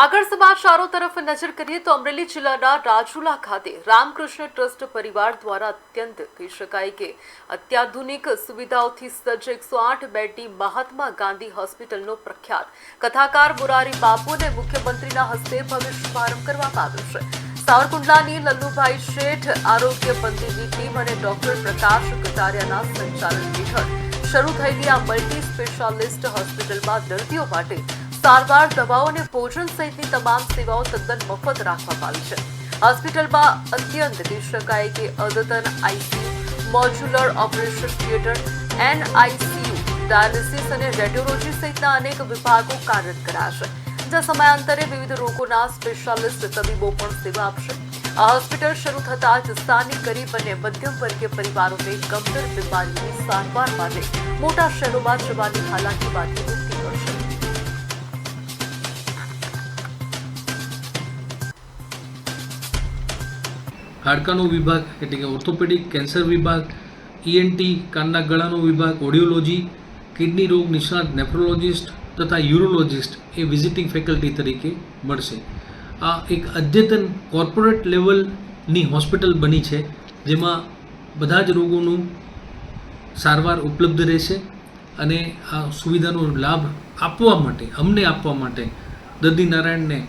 આગળ સમાચારો તરફ નજર કરીએ તો અમરેલી જિલ્લાના રાજુલા ખાતે રામકૃષ્ણ ટ્રસ્ટ પરિવાર દ્વારા અત્યંત કહી શકાય કે અત્યાધુનિક સુવિધાઓથી સજ્જ 108 બેડની મહાત્મા ગાંધી હોસ્પિટલનો પ્રખ્યાત કથાકાર મોરારી બાપુને મુખ્યમંત્રીના હસ્તે ભવ્ય શુભારંભ કરવામાં આવ્યો છે। સાવરકુંડલાની લલ્લુભાઈ શેઠ આરોગ્ય મંત્રીની ટીમ અને ડોક્ટર પ્રકાશ કટારિયાના સંચાલન હેઠળ શરૂ થયેલી આ મલ્ટી સ્પેશિયાલિસ્ટ હોસ્પિટલમાં દર્દીઓ માટે સારવાર, દવાઓ અને ભોજન સહિતની તમામ સેવાઓ તદ્દન મફત રાખવામાં આવી છે। હોસ્પિટલમાં અત્યંત કહી શકાય કે અદ્યતન ICU, modular operation theatre, NICU, dialysis અને રેડિયોલોજી સહિતના અનેક વિભાગો કાર્યરત કરાશે, જ્યાં સમયાંતરે વિવિધ રોગોના સ્પેશિયાલિસ્ટ તબીબો પણ સેવા આપશે। આ હોસ્પિટલ શરૂ થતાં જ સ્થાનિક ગરીબ અને મધ્યમ વર્ગીય પરિવારોને ગંભીર બીમારીની સારવાર માટે મોટા શહેરોમાં જવાની હાલાકીમાંથી મુક્તિ મળશે। હાડકાનો વિભાગ એટલે કે ઓર્થોપેડિક, કેન્સર વિભાગ, ENT, કાનના ગળાનો વિભાગ, ઓડિયોલોજી, કિડની રોગ નિષ્ણાત, નેફ્રોલોજિસ્ટ તથા યુરોલોજિસ્ટ એ વિઝિટિંગ ફેકલ્ટી તરીકે મળશે। આ એક અદ્યતન કોર્પોરેટ લેવલની હોસ્પિટલ બની છે, જેમાં બધા જ રોગોનું સારવાર ઉપલબ્ધ રહેશે અને આ સુવિધાનો લાભ આપવા માટે દર્દી નારાયણને